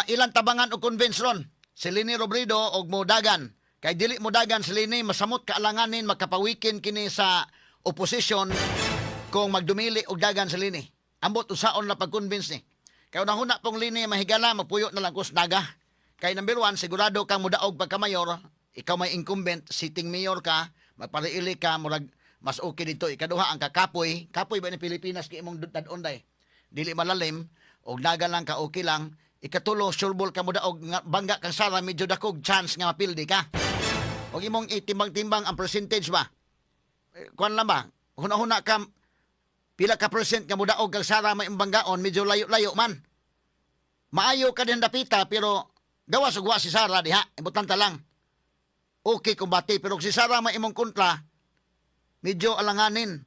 ilang tabangan o convention si Leni Robredo og modagan. Kay dili modagan si Leni, masamot kaalanganin makapawikin kini sa oposisyon kung magdumili og dagan si Leni. Ambot usaon na pag-convince ni. Kay unahuna pong Leni mahigala, mapuyo na lang kus naga. Kay number 1, sigurado kang mudaog pagka-mayor, ikaw may incumbent, sitting mayor ka, magpariili ka, murag mas okay dito. Ikaduha, ang kakapoy ba ni Pilipinas kay imong dadon day? Dili malalim, og naga lang ka, okay lang. Ikatulo, sureball ka mudaog, bangga kang Sara, medyo dakog chance nga mapildi ka. Og imong itimbang-timbang ang percentage ba? Kuan lang ba? Huna-huna ka, pila ka percent nga mudaog kang Sara may imbanggaon, medyo layo-layo man. Maayo ka din dapita, pero gawas ugwa si Sara diha, ibutanta lang. Okay kung bati, pero si Sara may imong kontra, medyo alanganin.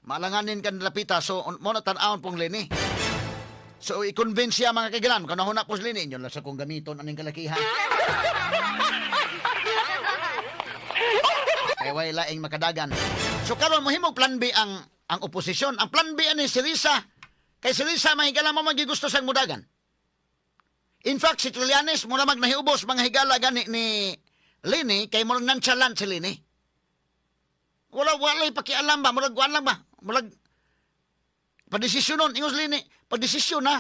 Maalanganin ka dapita, so mo na tan-awon pong Leni. So, i-convince siya mga kaigalan. Kung nahuna po sila ninyo, sa kong gamiton aning kalakihan. Kaya way laing makadagan. So, karon mohimog plan B ang oposisyon. Ang plan B ani si Risa. Kay si Risa, mahigalan mo magigusto sang mudagan. In fact, si Trillanes, muna magnahiubos mga higala gani ni Leni, kay murag nonchalant si Leni. Wala'y pakialam ba? Murag lang ba? Murag padesisyonon, ingos Lini, padesisyon na.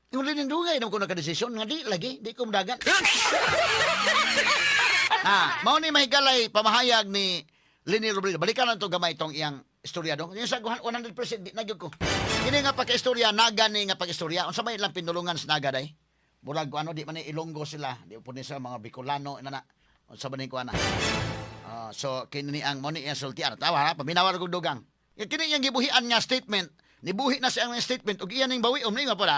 Ingos Lini, dugay naman ko nagka-desisyon, nga di lagi, di ko madagan. Mao ni mahigalay pamahayag ni Leni Robredo. Balikan lang ito gamay itong iyang istorya dong. Yung sa 100% di nagyod ko. Kini nga pag-istorya, naga ni nga pag-istorya. Unsa may ilang pinulungan sa naga day? Murag ano, di man Ilonggo sila. Di po ni sa mga Bicolano, inana. Unsa ba ni ko ana? So, kini ang moni ang sultian. Tawa ha, paminawar ko dugang. Kini yung gibuhian nga statement. Nibuhi na siyang statement ug iyan ning bawi ni nga pala.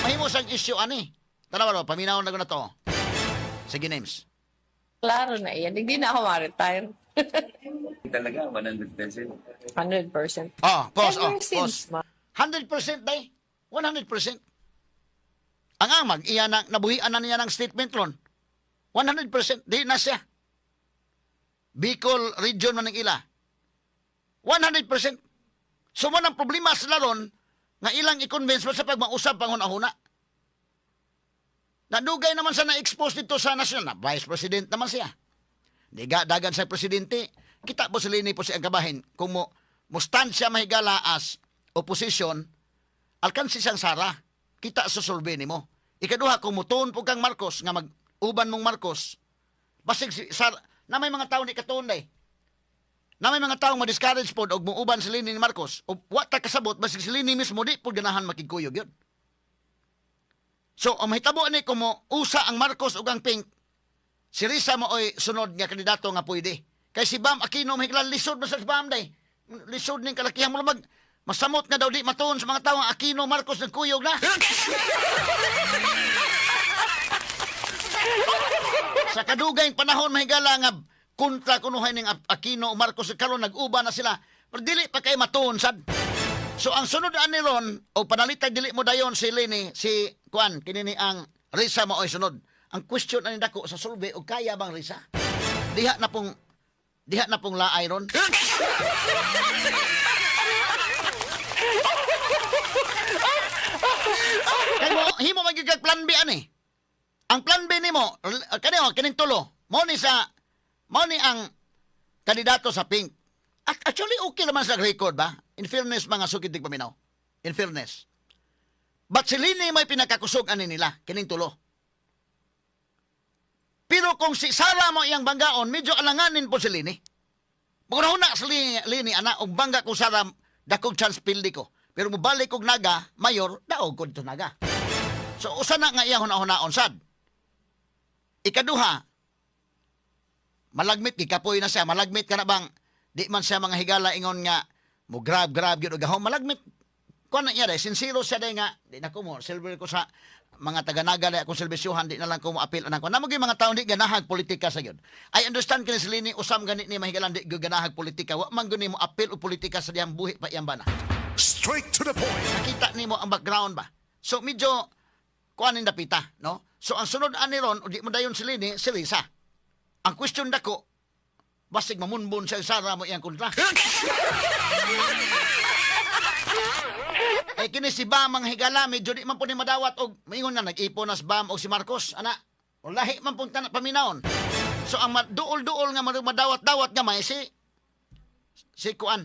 Mahimo sang issue ani. Tanawa ro paminaw na ko na to. Sige names. Klaro na yan. Hindi na ako ma-retire. Talaga 100%. 100%. Pause. Ever since, 100% day. 100%. Ang amag iyan na nabuhian na niya ng statement ron. 100% di na siya. Bicol region man ng ila. 100%. So mo nang problema sila ron, nga ilang i-convince mo sa pagmausap panghuna-huna. Nadugay naman sa na-expose dito sa national, na vice president naman siya. Diga, dagan sa presidente, kita po sila po siyang kabahin, kung mo stand siya mahigala as opposition, alkansi siyang Sara, kita susolve ni mo. Ikaduha, kung mutuon po kang Marcos, nga mag-uban mong Marcos, basig si Sara, na may mga tao ni katuon day, na may mga taong ma-discourage po og muuban si Leni ni Marcos o wata kasabot basig si Leni mismo di po ganahan makigkuyog yun. So, ang mahitabo ni kung mo usa ang Marcos ug ang Pink, si Risa mo oy sunod nga kandidato nga pwede. Kay si Bam Aquino mahiglan lisod ba sa Bam day? Lisod ning kalakihan mo mag masamot nga daw di matuon sa mga tawo nga Aquino Marcos nagkuyog na. Sa kadugayng panahon mahigala nga kontra kunuhay ning Aquino o Marcos karon nag-uba na sila. Pero dili pa kay matuon sad. So ang sunod ani ron o panalitag dili mo dayon si Leni, si Kuan kinini ang Risa mo oy sunod. Ang question ani dako sa survey og kaya bang Risa? Diha na pong laay ron. Kay mo himo magigag plan B ani. Ang plan B nimo kining tulo. Mo ni ang kandidato sa Pink. Actually, okay naman sa record ba? In fairness, mga sukitig paminaw. In fairness. But si Leni may pinakakusog ani nila, kining tulo. Pero kung si Sara mo iyang banggaon, medyo alanganin po si Leni. Maguna sa Leni, ana, og bangga ko Sara, dakog chance pildi ko. Pero mubalik kog naga, mayor, daog ko dito naga. So, usa na nga iyang huna-hunaon sad. Ikaduha, malagmit, gikapoy na siya. Malagmit ka na bang, di man siya mga higala ingon nga, mo grab, yun, ugahong, malagmit. Kung na niya, sincero siya day nga, di na ko mo, silver ko sa mga taga-naga na akong servisyohan, di na lang ko mo appeal anak ko. Namagay mga tao, di ganahag politika sa yun. I understand ka ni Leni, usam ganit ni mahigalan, di ganahag politika. Wa man gani mo appeal o politika sa diyang buhi pa iyang bana. Straight to the point. Nakita ni mo ang background ba? So, medyo, kuanin dapita, no? So, ang sunod ani ron, o di mo dayon si Leni, si Risa. Ang question dako, basig mamunbon sa Sara mo iyang kontra. kini si Bam ang higala, medyo di man po ni madawat og maingon na nag-ipon na si Bam o si Marcos, ana. O lahi man pong paminawon. So ang duol-duol nga madawat-dawat nga may si Kuan,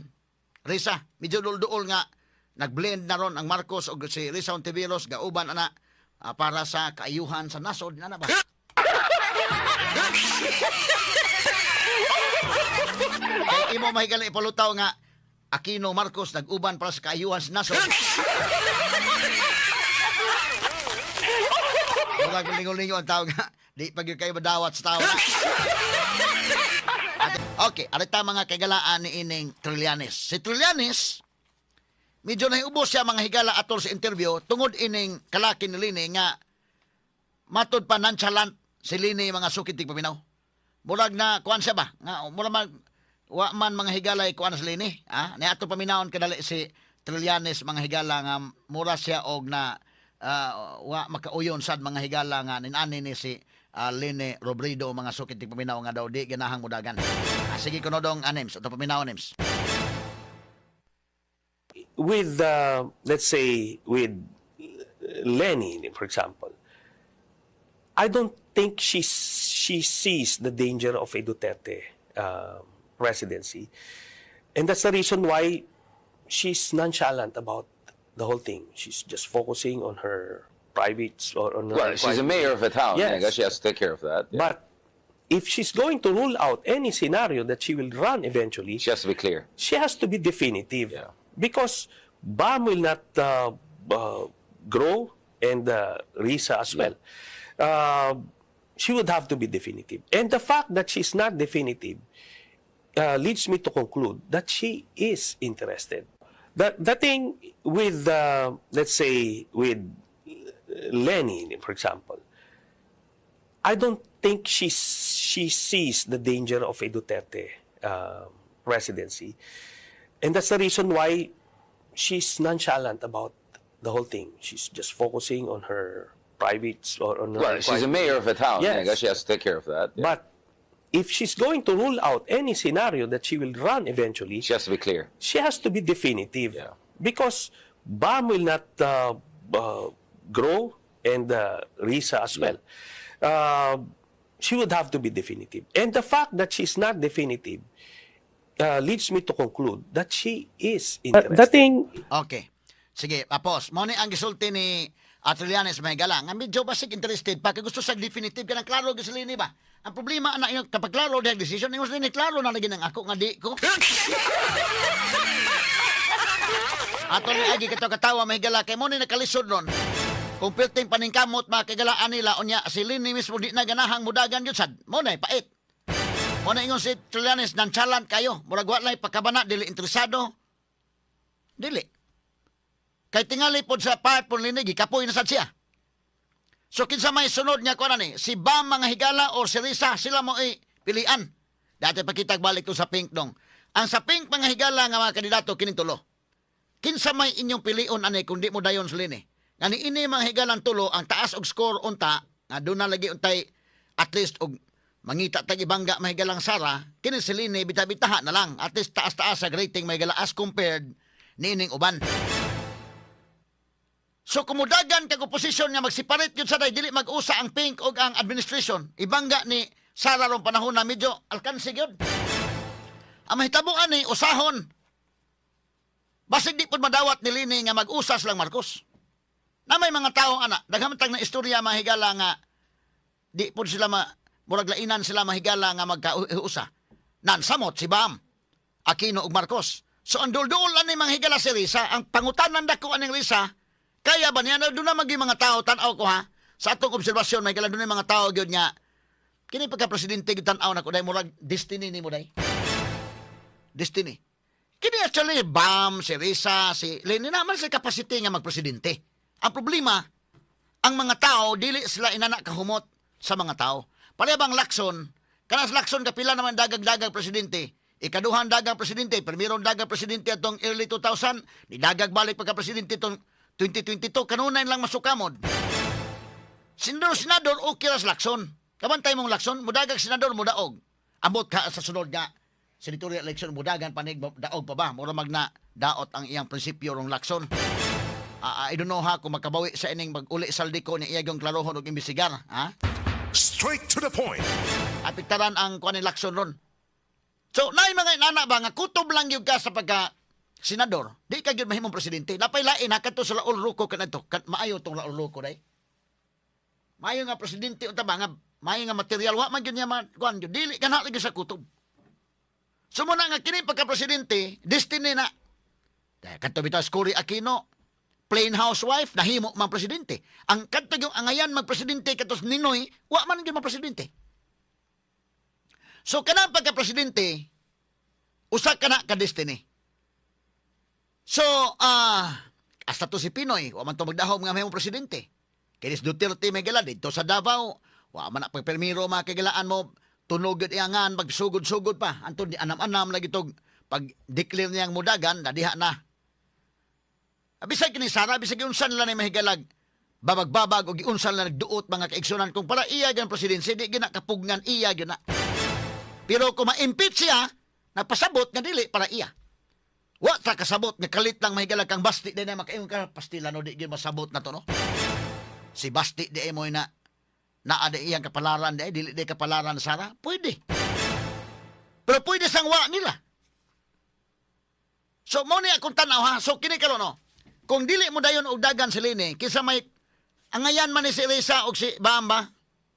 Risa, medyo duol-duol nga nagblend na ron ang Marcos o si Risa Ontiveros gauban ana para sa kaayuhan sa nasod na ba? Kay imo mahigali ipalutaw nga Aquino Marcos nag-uban para sa kaayuhan sa nasod. Murag lingon-lingon ang tao nga di pag kayo madawat sa tao. Okay, arita mga kagalaan ni ining Trillanes. Si Trillanes medyo nahiubos siya mga higala atol sa interview tungod ining kalaki ni Lini nga matod pa nonchalant si Lini mga sukitig paminaw. Murag na kuan siya ba? Nga murag wa man mga higalay kuan sa Lini, ha? Ni ato paminawon kadali si Trillanes mga higala nga mura siya og na wa makauyon sad mga higala nga ninani ni si Lini Robredo mga sukitig paminaw nga daw di ganahang mudagan. Sige kuno dong Anems, ato paminaw Anems. With let's say with Lenny, for example, I don't think she sees the danger of a Duterte presidency, and that's the reason why she's nonchalant about the whole thing. She's just focusing on her privates or on her. Well, she's a mayor of a town. Yes. I guess she has to take care of that. Yeah. But if she's going to rule out any scenario that she will run eventually, She has to be clear. she has to be definitive. Yeah. Because BAM will not grow and RISA as well. She would have to be definitive. And the fact that she's not definitive leads me to conclude that she is interested. The thing with, let's say, with Lenny, for example, I don't think she sees the danger of a Duterte presidency. And that's the reason why she's nonchalant about the whole thing. She's just focusing on her privates or on her. Well, she's a mayor of a town. I Yes. guess she has to take care of that. Yeah. But if she's going to rule out any scenario that she will run eventually, She has to be clear. she has to be definitive. Yeah. Because BAM will not grow and RISA as well. She would have to be definitive. And the fact that she's not definitive leads me to conclude that she is interested. The thing Okay. Sige, tapos, mo ni ang gisulti ni Trillanes may galang. Ang medyo basic interested pa kay gusto sa definitive ka ng klaro sa Lini ba? Ang problema ana yung kapag klaro dahil decision yung Lini klaro na lagi ng ako nga di ko. Ato ni agi katawa may gala kay mo ni nakalisod ron. Kung pilting paningkamot makagalaan nila unya si Lini mismo di na ganahang mudagan yun sad. Mo na pait. Mo na ingon si Trillanes nonchalant kayo. Murag wa lay pagkabana dili interesado. Dili. Kay tingali pod sa part po Lini gikapoy na sad siya. So kinsa may sunod niya kuan ni si Bam mga higala or si Risa sila mo pilian. Dati pakitag balik to sa pink dong. Ang sa pink mga higala nga mga kandidato kining tulo. Kinsa may inyong pilion ani kundi mo dayon sa Lini. Ngani ini mga higalang tulo ang taas og score unta nga doon na lagi untay at least og mangita tag ibangga mga higalang Sara kini si Lini bita-bitaha na lang at least taas-taas sa rating mga higala as compared ni ining uban. So kumudagan kag oposisyon nga magsiparit yun sa day dili mag-usa ang pink og ang administration. Ibangga ni Sara ron panahon na medyo alkansi gyud. Ang mahitabuan ni usahon. Basig di pud madawat ni Lini nga mag-usas lang Marcos. Na may mga tao ana, daghang tag na istorya mahigala nga di pud sila murag lainan sila mahigala nga magkausa. Nansamot si Bam, Aquino ug Marcos. So ang dul-dul ani manghigala si Risa, ang pangutanan dako aning Risa. Kaya ba niya na doon na magi mga tao, tanaw ko ha, sa atong obserbasyon, may kala doon mga tao, gyud nga, kini pagka-presidente, tanaw na ko, dahil murag, destiny ni mo, dahil. Destiny. Kini actually, Bam, si Risa, si Leni, naman sa capacity nga magpresidente. Ang problema, ang mga tao, dili sila inanak kahumot sa mga tao. Palibang Lacson, kanas Lacson, kapila naman dagag-dagag presidente, ikaduhan dagang presidente, primerong dagang presidente atong early 2000, ni dagag balik pagka-presidente itong 2022, kanunay lang masukamod. Senador, okay ras Lacson. Kabantay mong Lacson, mudagag senador, mudaog. Ambot ka sa sunod nga, senatorial election, mudagan panig, daog pa ba? Mura magna, daot ang iyang prinsipyo rong Lacson. I don't know ha kung makabawi sa ining mag-uli saldiko ni iyagong klarohon og imbestigar, ha? Straight to the point. Apiktaran ang kuan ni Lacson ron. So, naay mga inana ba nga kutob lang gyud ka sa pagka senador, di ka gyud mahimong presidente. Napay lain ha kadto sa Laol Ruco kanadto. Maayo tong Laol Ruco day. Maayo nga presidente unta ba nga maayo nga material wa man gyud niya kuan gyud dili kana lagi sa kutob. So mo na nga kini pagka presidente, destiny na. Dahil kadto bitaw Cory Aquino, plain housewife, nahimo mang presidente. Ang kadto yung angayan magpresidente katos Ninoy, wa man gyud presidente. So kana pagka presidente, usa kana ka destiny. So hasta to si Pinoy, wa man to magdahom nga mahimong presidente. Kinis Duterte may gala dito sa Davao, wa man na pagpermiro makigalaan mo, tunog gyud iyangan magsugod-sugod pa. Anton di anam-anam lagi tog pag declare niyang mudagan, nadiha na. Bisag kini Sara, bisag unsan lang ni mahigalag babag-babag o giunsan lang nagduot mga kaigsunan kung para iya gan presidency di gina kapugnan iya gyud na. Pero kung ma-impeach siya, nagpasabot nga dili para iya. Wa ta kasabot nga kalit lang mahigalag kang Basti di na makaingon ka pastila no di gyud masabot na to no. Si Basti di mo na naa di iyang kapalaran di dili di kapalaran Sara, pwede. Pero pwede sang wa nila. So mo ni akong tanaw ha, so kini karon no. Kung dili mo dayon og dagan sa lini, kisa may angayan man ni si Risa og si Bamba,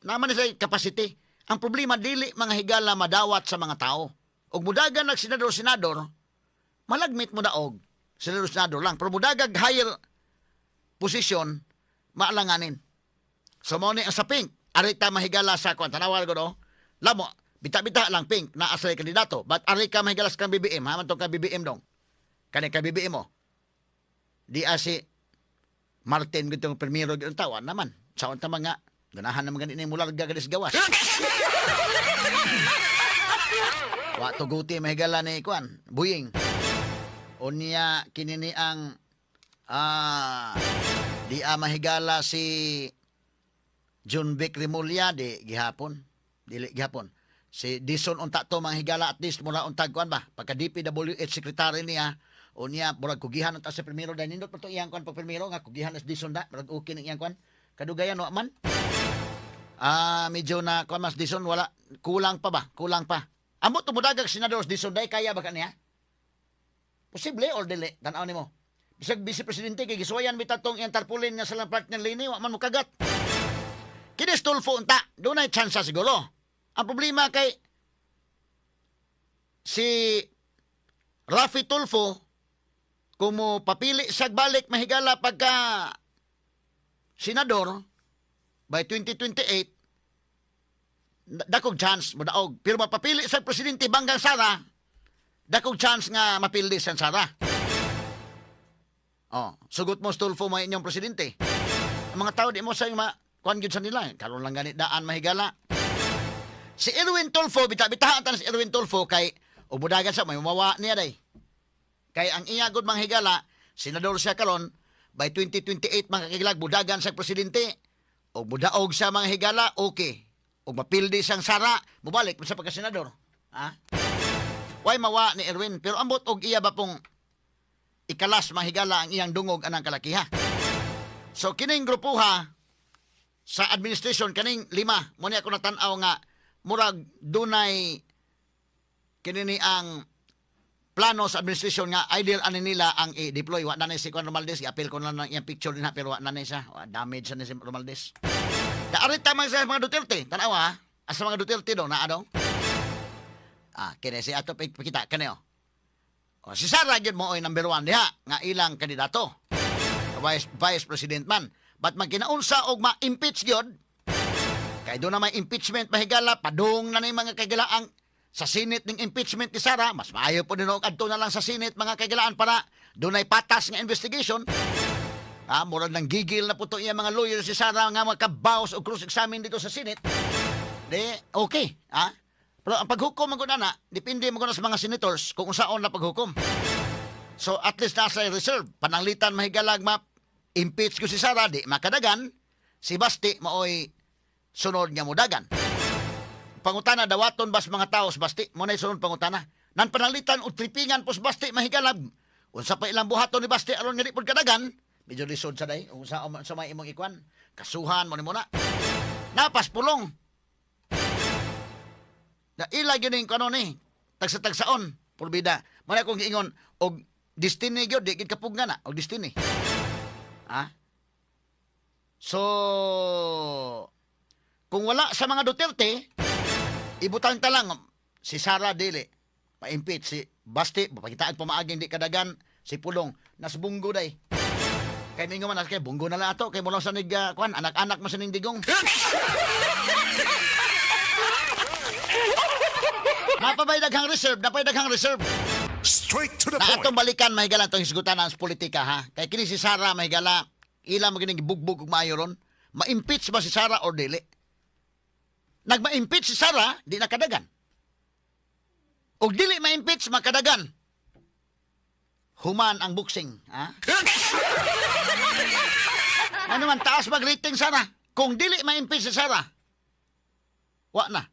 naman ni sa capacity. Ang problema dili mga higala madawat sa mga tao. Og mudagan nag senador, malagmit mo daog senador lang. Pero mudagag higher position, maalanganin. So mo ni ang sa pink, arita mahigala sa kwan tanawal ko no. Lamo, bita-bita lang pink na asay kandidato. But arika mahigala sa kang BBM, ha man tong kang BBM dong. Kani ka BBM mo. Di asi Martin gitong primero gitong tawan naman. Sa unta mga ganahan naman ganito mula gagalis gawas. Wa tuguti mahigala ni kuan, buying. Unya kinini ang di mahigala si John Vic Remulla di gihapon. Dili gihapon. Si Dison unta to mahigala at least mula untag kuan ba? Pagka DPWH secretary niya unya murag kugihan ta sa primero dahil nindot pa to iyang kuan pag primero nga kugihan as Dison da murag okay ning iyang kuan. Kadugayan no man. Medyo na kuan mas Dison wala kulang pa ba? Kulang pa. Amo tumudagag senador Dison day kaya ba kaniya? Posible or dili? Tan-aw nimo. Bisag vice presidente kay gisuwayan mi tatong iyang tarpaulin nga sa lang partner lini wa man mo kagat. Kini Tulfo unta, dunay chance siguro. Ang problema kay si Rafi Tulfo kung mo papili sa balik mahigala pagka senador by 2028 dakog chance mo daog. Pero mapapili sa presidente Banggang Sara, dakog chance nga mapildi sa Sara. Sugot mo Tulfo mo inyong presidente. Ang mga tao di mo sa kuan gyud sa nila, karon lang ganit daan mahigala. Si Erwin Tulfo, bita-bitahan tan si Erwin Tulfo kay umudagan sa may mawa niya day. Kay ang iya gud manghigala, senador siya karon by 2028 makakilag budagan sa presidente. O mudaog sa mga higala, okay. O mapildi sang Sara, mubalik sa pagka-senador. Ha? Way mawa ni Erwin, pero ambot og iya ba pong ikalas mahigala ang iyang dungog anang kalakiha. So kining grupuha sa administration kaning 5 mo ni ako natan-aw nga murag dunay kinini ang plano sa administration nga ideal ani nila ang i-deploy. Wa na ni si Juan Romualdez, i-appeal ko na lang iyang picture din ha, pero wa na ni siya. Damage sa ni si Romualdez. Kaarit tamang sa mga Duterte. Tanaw ha, asa mga Duterte do na ano? Kini si ato pakita kanyo. Si Sara gyud mo oy number 1 diha nga ilang kandidato. Vice President man. But magkinaunsa og ma-impeach gyud. Kay do na may impeachment mahigala padung na ni mga kagalaan sa Senate ning impeachment ni Sara, mas maayo po din og adto na lang sa Senate mga kagalaan para dunay patas nga investigation. Murag nang gigil na po to iya mga lawyer si Sara nga makabaws og cross-examine dito sa Senate. Di okay, Pero ang paghukom man gud ana, depende man gud sa mga senators kung unsaon na paghukom. So at least nasa reserve pananglitan mahigalag impeach ko si Sara di makadagan, si Basti maoy sunod nga mudagan. Pangutana dawaton bas mga taos Basti mo na sunod pangutana. Nan panalitan og tripingan pos Basti mahigalab. Unsa pa ilang buhaton ni Basti aron nga di pud kadagan, Medyo lisod sa day. Kung sa may imong ikwan. Kasuhan mo ni muna. Napas pulong. Na ilag yun yung kano ni. Tagsa-tagsaon. Purbida. Muna kong giingon. Og destiny yun. Di kapug nga na. Og destiny. Ha? So, kung wala sa mga Duterte, ibutang ta lang si Sara Dili. Pa-impeach si Basti. Papakitaan pamaaging di kadagan. Si Pulong. Nas bunggo day. Kaya ninyo man, kay bunggo na lang ato. Kaya mo lang sa kuan, anak-anak mo sa digong. Napabay daghang reserve. Straight to the Na atong point. balikan, mahigala itong hisgutan sa politika, ha? Kaya kini si Sara, mahigala, ilang magining bugbog ug maayo ron. Ma-impeach ba si Sara or dili? Nagma-impeach si Sara, di nakadagan. Og dili ma-impeach, makadagan. Human ang boxing, ha? Ano man, taas mag-rating Sara. Kung dili ma-impeach si Sara, wa na.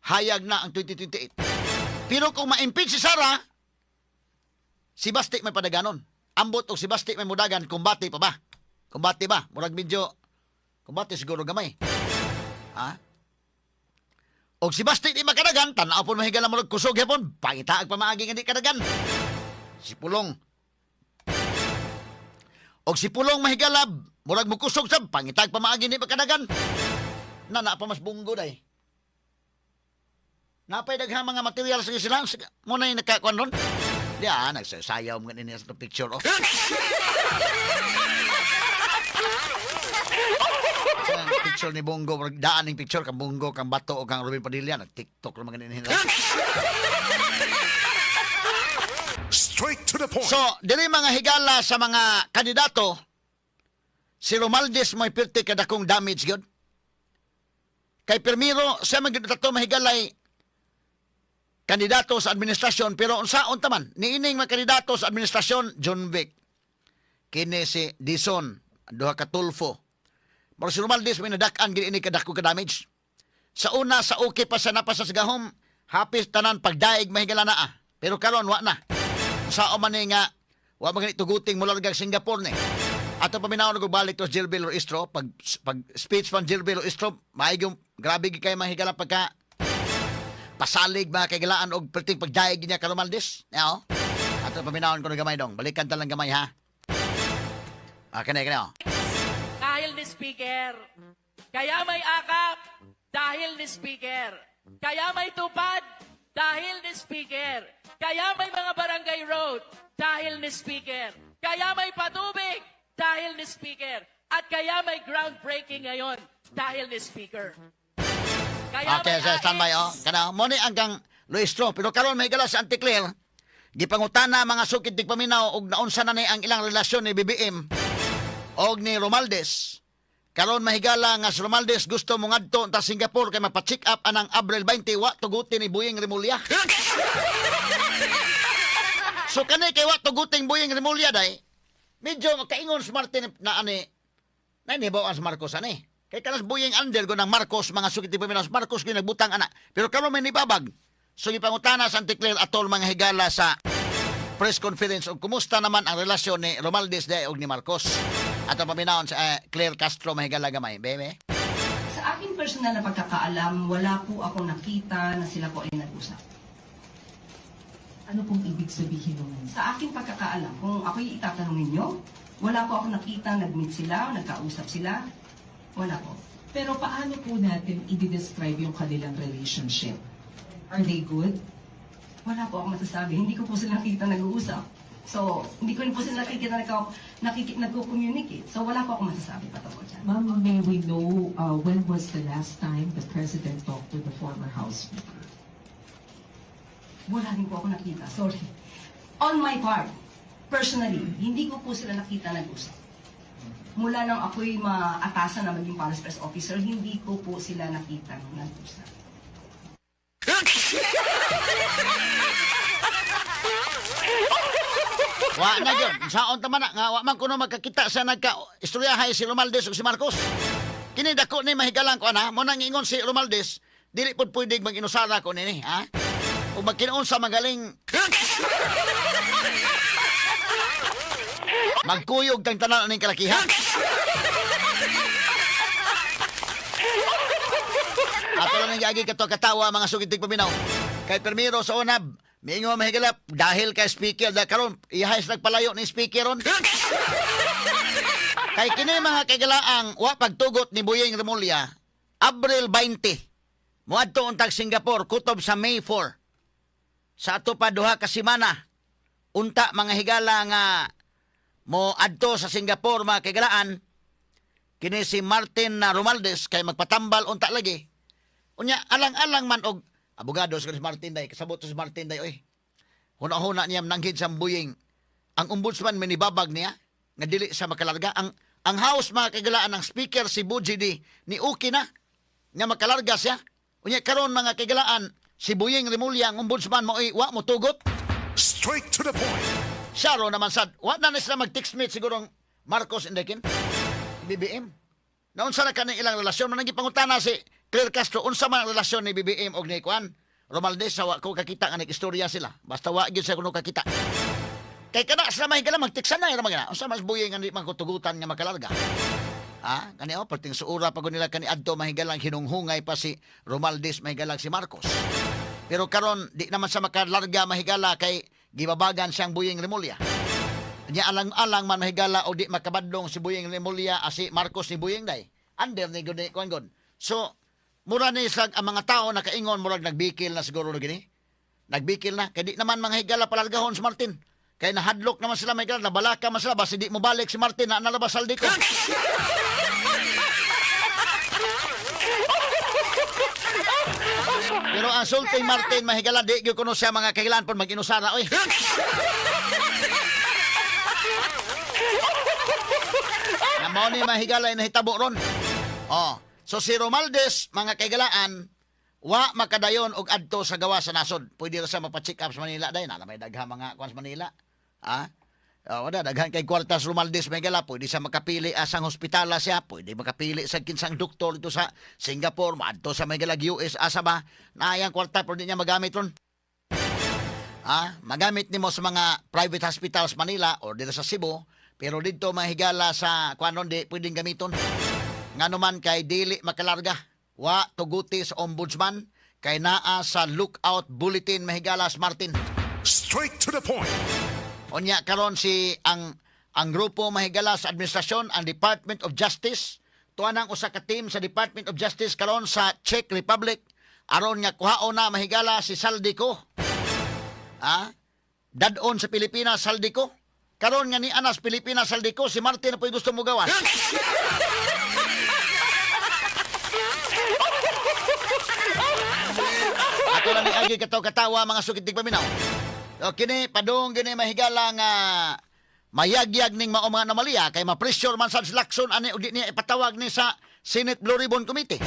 Hayag na ang 2028. Pero kung ma-impeach si Sara, si Basti may padaganon. Ambot o si Basti may mudagan, kumbati pa ba? Kumbati ba? Murag medyo, kumbati siguro gamay. Ha? O si Basti di makadagan, tanaw po mahigala murag kusog hapon, pangitaag pa maaging hindi kadagan. Si Pulong. Og si Pulong mahigalab, murag mo kusog sab, pangitag pa maagi ni makadagan. Na pa mas bunggo day. Napay daghang mga material sa sila, mo na yung nakakuan ron. Di nagsasayaw mga nini sa picture, oh. Ang picture ni Bongo, daan ng picture, kang Bongo, kang Bato, o kang Ruben Padilla, nag-tiktok na mga nini. Straight to the point. So, dili mga higala sa mga kandidato, si Romualdez may pirti kadakong damage gyud. Kay Pirmiro, siya magdito mahigalay kandidato sa administrasyon, pero unsaon taman, niining mga kandidato sa administrasyon, John Vic, kini si Dison, duha ka Tulfo. Pero si Romualdez may nadak-an gini ini kadakong ka-damage. Sa una, sa okay pa sa napasa sa gahom, hapis tanan pagdaig mahigala na Pero karon wa na. Sa man nga wa man tuguting mula kag Singapore ni. Ato paminaw og balik to Gilbert Istro pag speech van Gilbert Istro maayong grabe gi kay mahigala pagka pasalig ba kay gilaan og perting pagdaig niya karon Romualdez. Yo. Ato paminaw ko gamay dong. Balikan ta lang gamay ha. Kanay. Dahil ni Speaker. Kaya may akap dahil ni Speaker. Kaya may tupad dahil ni Speaker. Kaya may mga barangay road dahil ni Speaker. Kaya may patubig dahil ni Speaker. At kaya may groundbreaking ngayon dahil ni Speaker. Kaya Okay, may so standby Kana mo ni anggang Luistro, pero karon may gala sa Anticlear. Gipangutana mga sukid tig paminaw og naunsa na ni ang ilang relasyon ni BBM og ni Romualdez. Karon mahigala nga si Romualdez gusto mo ngadto ta Singapore kay magpa-check up anang Abril 20 wa tugutin ni Buying Remulla. So kani kay wa tuguting Buying Remulla day. Medyo makaingon si Martin na ani. Na ni ang Marcos ani. Kay kanas Buying under go ng Marcos mga sukit paminaw Marcos gyud nagbutang ana. Pero karon may nibabag. So gipangutana sa Anticlear atol mga higala sa press conference og kumusta naman ang relasyon ni Romualdez day og ni Marcos. Ato paminawon sa Claire Castro mahigala gamay, bebe. Sa aking personal na pagkakaalam, wala po akong nakita na sila po ay nag-usap. Ano pong ibig sabihin nun? Sa aking pagkakaalam, kung ako'y itatanong ninyo, wala po akong nakita nag-meet sila, nagkausap sila. Wala po. Pero paano po natin i-describe yung kanilang relationship? Are they good? Wala po akong masasabi. Hindi ko po sila nakita nag-uusap. So, hindi ko rin po sila nakikita nagko-communicate. So, wala po akong masasabi patungkol dyan. Ma'am, may we know when was the last time the President talked to the former House Speaker? Wala din po ako nakita. Sorry. On my part, personally, hindi ko po sila nakita nag-usap. Mula nang ako'y maatasan na maging Palace Press Officer, hindi ko po sila nakita nag-usap. Wa na gyud. Saon ta man nga wa man kuno magkakita sa nagka-istoryahay si Romualdez ug si Marcos. Kini dako ni mahigalang ko ana, mo nang ingon si Romualdez, dili pud pwede mag-inusara ko nini, ha? O magkinuon sa magaling Magkuyog tang tanan ning kalakihan. Ato lang nga agi kato katawa mga sugitig paminaw. Kay permiro sa unab, miingon mahigalap dahil kay speaker da karon ihayos nagpalayo ni speaker ron. Kay kini mga kagalaang wa pagtugot ni Boyeng Remulla, Abril 20. Moadto untag Singapore kutob sa May 4. Sa ato pa duha ka semana, unta mga higala nga mo adto sa Singapore mga kagalaan, kini si Martin na Romualdez kay magpatambal unta lagi. Unya alang-alang man og abogado si Martin day, kasabot si Martin day oy. Huna-huna niya nanghid sa Boyeng. Ang ombudsman minibabag niya nga dili sa makalarga ang house mga kagalaan ng speaker si Bujidi ni okay na nga makalarga siya. Unya karon mga kagalaan si Boyeng Remulla ang ombudsman mo wa mo tugot. Straight to the point. Saro naman sad wa na sila mag-text mate siguro Marcos Indekin BBM. Naunsa na kaning ilang relasyon man nagipangutana si Claire Castro unsa man ang relasyon ni BBM og ni Juan Romualdez sa wa ko kakita nga nag-istorya sila. Basta wa gyud sa kuno kakita. Kay kada sa mahigala magtiksan na ira mga unsa mas Boyeng nga di man kutugutan nga makalarga. Ha? Kani o perting suura pag nila kani adto mahigalang hinunghungay pa si Romualdez mahigalang si Marcos. Pero karon di naman sa makalarga mahigala kay gibabagan siyang Boyeng Remulla. Nya alang-alang man mahigala o di makabadlong si Boyeng Remulla si Marcos ni Boyeng day. Under ni gud kon. So mura ni sa ang mga tao nakaingon murag nagbikil na siguro gini. Nagbikil na kay di naman mga higala palargahon si Martin. Kay nahadlok naman sila may gala, nabalaka man sila, basta di mo balik si Martin na nalabas saldi ko. Pero ang sulting Martin, mahigala, di gyud kuno siya mga kahilan pon mag-inusara, oy. Namo ni mahigala inahitabo ron. Oh, so si Romualdez, mga kaigalaan, wa makadayon og adto sa gawa sa nasod. Pwede ra sa mapacheck up sa Manila day na may daghang mga kwan sa Manila. Ha? Wala daghan kay kwartas Romualdez may gala, pwede sa makapili asang hospitala siya, pwede makapili sa kinsang doktor dito sa Singapore, maadto sa may galag US asa ba na yang kwarta pwede niya magamit ron. Magamit nimo sa mga private hospitals Manila or dito sa Cebu, pero dito mahigala sa kuanon di pwedeng gamiton. Ngano man kay dili makalarga. Wa tuguti sa ombudsman kay naa sa lookout bulletin mahigalas Martin. Straight to the point. Unya karon si ang grupo mahigala sa administrasyon ang Department of Justice tuan ang usa ka team sa Department of Justice karon sa Czech Republic aron nga kuhaon na mahigala si Saldico. Dadon sa Pilipinas Saldico. Karon nga ni anas Pilipinas Saldico si Martin na po'y gusto mo gawas. Ato lang ni agi katawa mga sukitig paminaw. O kini padung gini mahigala nga mayagyag ning mao mga anomalya kay ma-pressure man sad Lacson ani ug di niya ipatawag ni sa Senate Blue Ribbon Committee.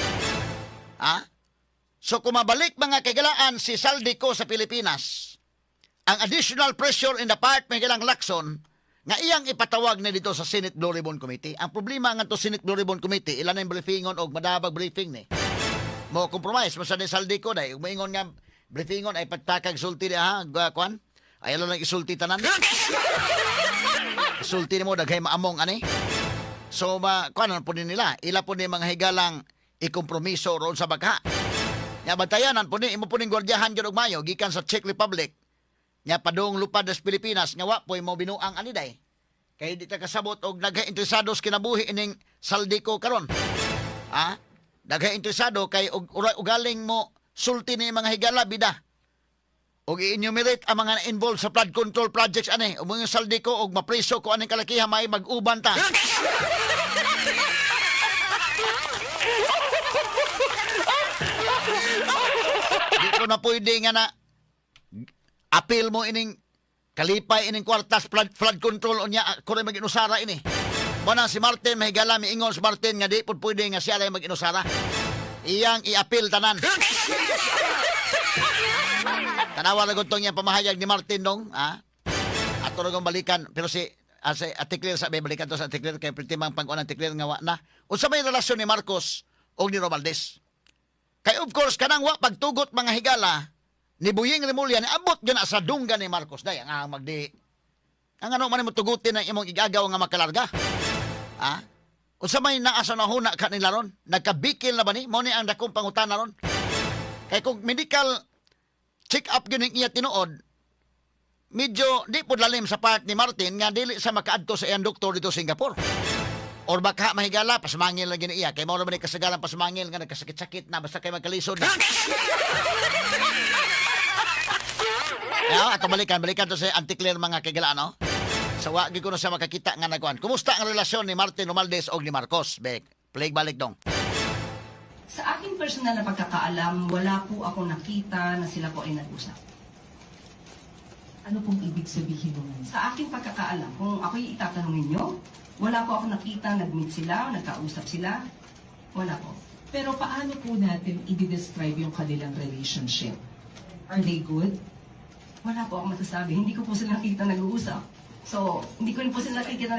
So kung mabalik mga kagalaan si Saldico sa Pilipinas, ang additional pressure in the part mahigalang Lacson nga iyang ipatawag na dito sa Senate Blue Ribbon Committee. Ang problema nga to Senate Blue Ribbon Committee ilan ang briefingon og madabag briefing ni. Mo compromise masad ni Saldico day ug moingon nga briefingon ay patakag sulti ha kwan ay alam lang isulti tanan. Isulti mo daghay maamong ani. So kuanan po nila ila po ni mga higalang ikompromiso roon sa bagha. Nya bantayanan po ni imo po ning gwardiyahan gyud og mayo gikan sa Czech Republic. Nya padung lupad sa Pilipinas nga wa po'y mo binuang ani day. Kay di ta kasabot og daghay interesados kinabuhi ining Saldico karon. Daghay interesado kay ugaling mo sulti ni mga higala bida. Og i-enumerate ang mga involved sa flood control projects ani. Og mga Saldico og mapreso ko aning kalakihan may mag-uban ta. Di ko na pwede nga na appeal mo ining kalipay ining kwartas flood control unya ako rin mag-inusara ini. Muna si Martin mahigala miingon si Martin nga di pud pwede nga siya lang mag-inusara. Iyang i-appeal tanan. Tanawa na gutong yung pamahayag ni Martin dong. Ato na balikan. Pero si Ate Claire sabi, balikan to sa Ate Claire kay pritimang pang-unan Ate Claire nga wa na. Unsa may relasyon ni Marcos o ni Romualdez? Kay of course, kanang wa pagtugot mga higala ni Boyeng Remulla ni abot yun sa dunggan ni Marcos. Day, ang magdi. Ang ano man mo tugutin ng imong igagaw nga makalarga. Ha? Unsa may naasa na huna ka nila ron? Nagkabikil na ba ni? Mo ni ang dakong pangutana ron. Kay kung medical check-up yun iya tinuod, medyo di po lalim sa part ni Martin nga dili sa makaadto sa iyang doktor dito sa Singapore. Or baka mahigala, pasmangil lang gini iya. Kay mo naman kasagalan pasmangil nga nagkasakit-sakit na basta kay magkalisod na. Ato balikan to sa anti-clear mga kagalaan, no? Sa wagi ko na siya makakita nga nagkuhan. Kumusta ang relasyon ni Martin Romualdez o ni Marcos? Plague balik dong. Sa aking personal na pagkakaalam, wala po ako nakita na sila po ay nag-usap. Ano pong ibig sabihin nun? Sa aking pagkakaalam, kung ako'y itatanungin nyo, wala po ako nakita, nag-meet sila, nagkausap sila. Wala po. Pero paano po natin i-describe yung kanilang relationship? Are they good? Wala po ako masasabi. Hindi ko po sila nakita nag-uusap. So, hindi ko rin po sila nakikita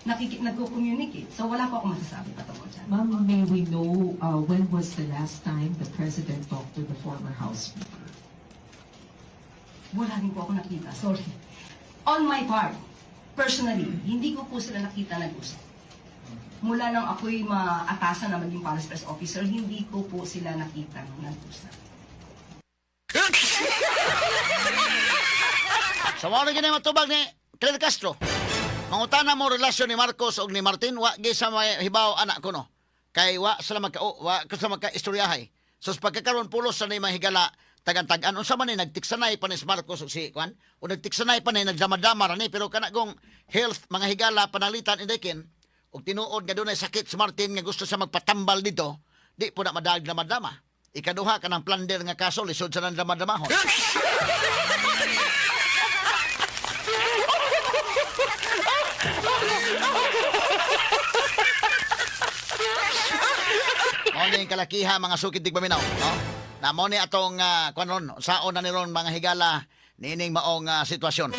nagko-communicate. So, wala po ako masasabi patungkol dyan. Ma'am, may we know when was the last time the President talked to the former House Speaker? Wala rin po ako nakita. Sorry. On my part, personally, hindi ko po sila nakita nag-usap. Mula nang ako'y maatasan na maging Palace Press Officer, hindi ko po sila nakita nag-usap. Sa mga rin matubag ni Claire Castro, mangutana mo relasyon ni Marcos o ni Martin, wa sa may hibaw anak ko no. Kay wa sila magka-istoryahay. So sa pagkakaroon pulos sa ni mahigala, tagan-tagan. Unsa man ni nagtiksanay pa ni si Marcos o si Juan, o nagtiksanay pa ni nagdama-dama ra ni, pero kanagong health, mga higala, panalitan, indekin, o tinuod nga doon ay sakit si Martin nga gusto siya magpatambal dito, di po na madaag na madama. Ikaduha ka ng plunder nga kaso, lisod sa nang damadamahon. Mo ni kalakiha mga sukid tigpaminaw, no? Na mo ni atong saon na ni ron mga higala nining maong sitwasyon.